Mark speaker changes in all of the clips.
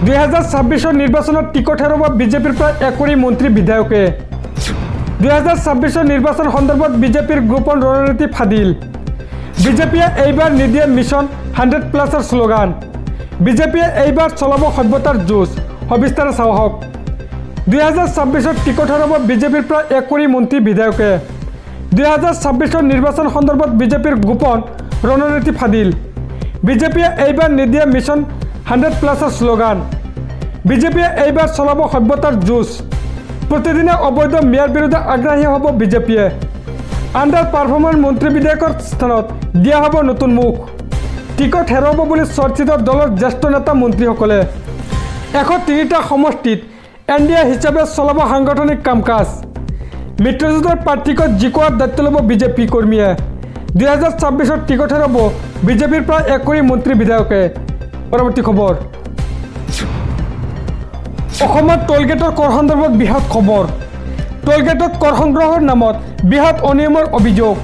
Speaker 1: 2026 নির্বাচনত ticket হেরাব বিজেপির প্রায় 1 কোটি মন্ত্রী বিধায়কে 2026 নির্বাচন সন্দর্ভত বিজেপির গোপন রণনীতি ফাদিল বিজেপিয়ে এইবার নিদিয়ে মিশন 100+ স্লোগান বিজেপিয়ে এইবার চলাব সভ্যতার যুঁজ সবিস্তারে চাওয়া হোক 2026 টিকট হেরাব বিজেপির প্রায় 1 কোটি মন্ত্রী বিধায়কে 2026 নির্বাচন সন্দর্ভত বিজেপির গোপন রণনীতি ফাদিল বিজেপিয়ে এইবার নিদিয়ে মিশন 100+ স্লোগান বিজেপিয়ে এইবার চলাব সভ্যতার যুঁজ প্রতিদিনে অবৈধ মেয়ার বিরুদ্ধে আগ্রাহী হব বিজেপিয়ে আন্ডার পারফর্মার মন্ত্রী বিধায়কৰ স্থানত দিয়া হব নতুন মুখ টিকট হেৰাব বুলি চৰ্চিত দলৰ জ্যেষ্ঠ নেতা মন্ত্ৰীসকলে 103টা সমষ্টিত এনডিএ হিচাপে চলাব সাংগঠনিক কাম কাজ মিত্ৰজোঁটৰ প্ৰাৰ্থীক জিকোৱাৰ দায়িত্ব ল'ব বিজেপি কৰ্মীয়ে 2026 টিকট হেৰাব বিজেপিৰ প্ৰায় 1 কোটি মন্ত্ৰী বিধায়কে পৰৱৰ্তী খবৰ অসমত টোলগেটৰ কৰ সন্দৰ্ভত বৃহৎ খবৰ টোলগেটত কৰ সংগ্ৰহৰ নামত বৃহৎ অনিয়মৰ অভিযোগ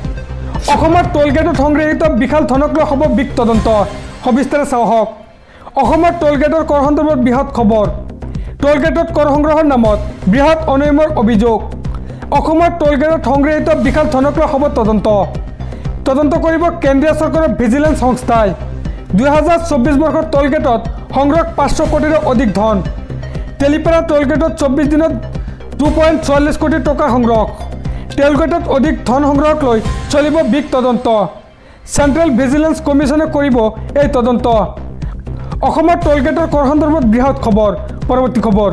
Speaker 1: অসমত টোলগেটত সংগ্ৰহিত বিশাল ধনক লৈ হ'ব বিগ তদন্ত সবিস্তাৰে চাওয়া হোক অসমত টোলগেটৰ কৰ সন্দৰ্ভত বৃহৎ খবৰ টোলগেটত কৰ সংগ্ৰহৰ নামত বৃহৎ অনিয়মৰ অভিযোগ অসমত টোলগেটত সংগ্ৰহিত বিশাল ধনক লৈ হ'ব তদন্ত কৰিব কেন্দ্ৰীয় চৰকাৰৰ ভিজিলেন্স সংস্থাই 2024 বৰ্ষৰ টোলগেটত সংগ্ৰহ 500 কোটিৰো অধিক ধন তেলিপাৰা টোলগেটত 24 দিনত 2.44 কোটি টকা সংগ্ৰহ টোলগেটত অধিক ধন সংগ্ৰহক লৈ চলিব বিগ তদন্ত সেন্ট্ৰেল ভিজিলেন্স কমিশনে কৰিব এই তদন্ত অসমৰ টোলগেটৰ কৰ সন্দৰ্ভত বৃহৎ খবৰ পৰৱৰ্তী খবৰ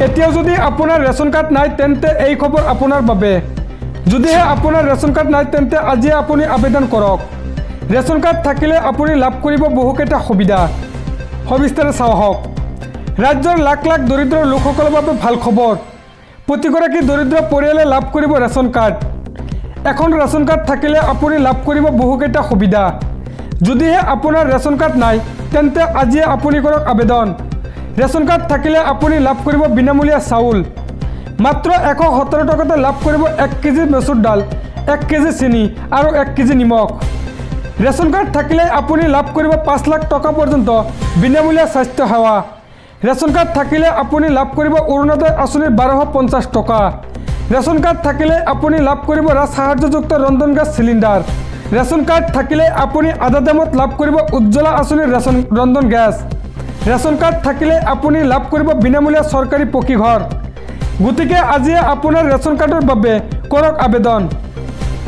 Speaker 1: এতিয়াও যদি আপোনাৰ ৰেশন কাৰ্ড নাই তেন্তে এই খবৰ আপোনাৰ বাবে যদিহে আপোনাৰ ৰেশন কাৰ্ড নাই তেন্তে আজি আপুনি আবেদন কৰক ৰেশন কাৰ্ড থাকিলে আপুনি লাভ কৰিব বহুকেইটা সুবিধা সবিস্তাৰে চাওয়া হোক ৰাজ্যৰ লাখ লাখ দৰিদ্ৰ লোকসকলৰ বাবে ভাল খবৰ প্ৰতিগৰাকী দৰিদ্ৰ পৰিয়ালে লাভ কৰিব ৰেশন কাৰ্ড এখন ৰেশন কাৰ্ড থাকিলে আপুনি লাভ কৰিব বহুকেইটা সুবিধা যদিহে আপোনাৰ ৰেশন কাৰ্ড নাই তেন্তে আজি আপুনি কৰক আবেদন ৰেশন কাৰ্ড থাকিলে আপুনি লাভ কৰিব বিনামূলীয়া চাউল মাত্ৰ 117 টকাতে লাভ কৰিব 1 কেজি মচুৰ ডাল 1 কেজি চেনি আৰু 1 কেজি নিমখ ৰেশন কাৰ্ড থাকিলে আপুনি লাভ কৰিব 5 লাখ টকা পৰ্যন্ত বিনামূলীয়া স্বাস্থ্য সেৱা ৰেশন কাৰ্ড থাকিলে আপুনি লাভ কৰিব অৰুণোদয় আঁচনিৰ 1250 টকা ৰেশন কাৰ্ড থাকিলে আপুনি লাভ কৰিব ৰাজ সাহায্যযুক্ত ৰন্ধন গেছ চিলিণ্ডাৰ ৰেশন কাৰ্ড থাকিলে আপুনি আধা দামত লাভ কৰিব উজ্জ্বলা আঁচনিৰ ৰন্ধন গেছ ৰেশন কাৰ্ড থাকিলে আপুনি লাভ কৰিব বিনামূলীয়া চৰকাৰী পকী ঘৰ গতিকে আজি আপোনাৰ ৰেশন কাৰ্ডৰ বাবে কৰক আবেদন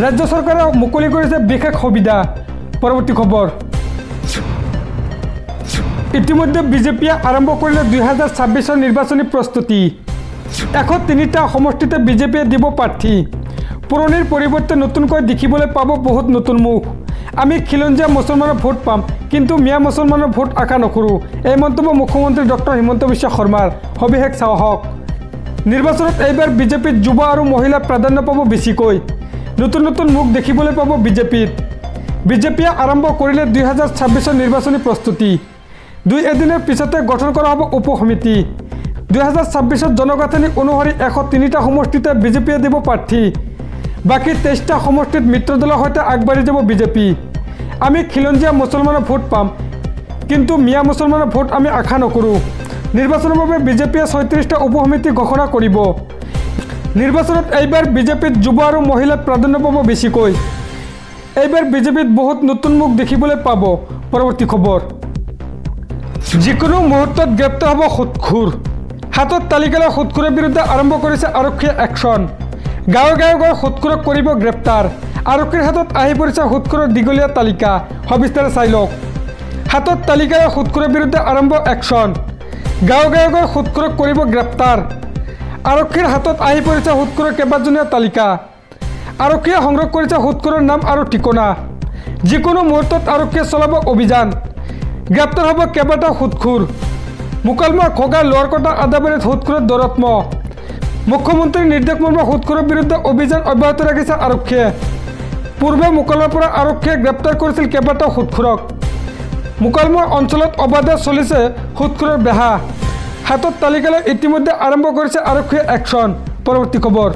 Speaker 1: ৰাজ্য চৰকাৰে মুকলি কৰিছে বিশেষ সুবিধা পৰৱৰ্তী খবৰ ইতিমধ্যে বিজেপিয়ে আৰম্ভ কৰিলে 2026 নিৰ্বাচনী প্ৰস্তুতি 103টা সমষ্টিতে বিজেপিয়ে দিব প্ৰাৰ্থী পুৰণিৰ পৰিৱৰ্তে নতুনকৈ দেখিবলৈ পাব বহুত নতুন মুখ আমি খিলঞ্জীয়া মুছলমানৰ ভোট পাম কিন্তু মিয়া মুছলমানৰ ভোট আশা নকৰোঁ এই মন্তব্য মুখ্যমন্ত্ৰী ডক্টৰ হিমন্ত বিশ্ব শৰ্মাৰ সবিশেষ চাওয়া হোক নিৰ্বাচনত এইবাৰ বিজেপিত যুৱ আৰু মহিলা প্ৰাধান্য পাব বেছিকৈ নতুন নতুন মুখ দেখিবলৈ পাব বিজেপিয়ে আৰম্ভ কৰিলে 2026 নিৰ্বাচনী প্ৰস্তুতি 2 এদিনৰ পিছতে গঠন কৰা হ'ব উপ সমিতি 2026 জনগাঁথনি অনুসৰি 103টা সমষ্টিতে বিজেপিয়ে দিব প্ৰাৰ্থী বাকি 23টা সমষ্টিত মিত্ৰ দলৰ সৈতে আগবাঢ়ি যাব বিজেপি আমি খিলঞ্জীয়া মুছলমানৰ ভোট পাম কিন্তু মিয়া মুছলমানৰ ভোট আমি আশা নকৰোঁ নিৰ্বাচনৰ বাবে বিজেপিয়ে 36টা উপ সমিতি ঘোষণা কৰিব নিৰ্বাচনত এইবাৰ বিজেপিত যুৱ আৰু মহিলা প্ৰাধান্য পাব বেছিকৈ এইবাৰ বিজেপিত বহুত নতুন মুখ দেখিবলৈ পাব পৰৱৰ্তী খবৰ যিকোনো মুহূৰ্তত গ্ৰেপ্তাৰ হ'ব সুৎখুৰ হাতত তালিকা লৈ সুৎখুৰৰ বিৰুদ্ধে আৰম্ভ কৰিছে আৰক্ষীয়ে একশ্যন গাঁৱে গাঁৱে গৈ সুৎখুৰক কৰিব গ্ৰেপ্তাৰ আৰক্ষীৰ হাতত আহি পৰিছে সুৎখুৰৰ দীঘলীয়া তালিকা সবিস্তাৰে চাই লওক হাতত তালিকা লৈ সুৎখুৰৰ বিৰুদ্ধে আৰম্ভ একশ্যন গাঁৱে গাঁৱে গৈ সুৎখুৰক কৰিব গ্ৰেপ্তাৰ আৰক্ষীৰ হাতত আহি পৰিছে সুৎখুৰৰ কেইবাজনীয়া তালিকা আৰক্ষীয়ে সংগ্ৰহ কৰিছে সুৎখুৰৰ নাম আৰু ঠিকনা যিকোনো মুহূৰ্তত আৰক্ষীয়ে চলাব অভিযান গ্ৰেপ্তাৰ হ'ব কেইবাটাও সুৎখুৰ মুকলমা খগা লোৱাৰকটা আদাবাৰীত সুৎখুৰৰ দৌৰাত্ম মুখ্যমন্ত্ৰীৰ নিৰ্দেশ মৰ্মে সুৎখুৰৰ বিৰুদ্ধে অভিযান অব্যাহত ৰাখিছে আৰক্ষীয়ে পূৰ্বে মুকলমাৰ পৰা আৰক্ষীয়ে গ্ৰেপ্তাৰ কৰিছিল কেইবাটাও সুৎখুৰক মুকলমা অঞ্চলত অবাধে চলিছে সুৎখুৰৰ বেহা হাতত তালিকা লৈ ইতিমধ্যে আৰম্ভ কৰিছে আৰক্ষীয়ে একশ্যন পৰৱৰ্তী খবৰ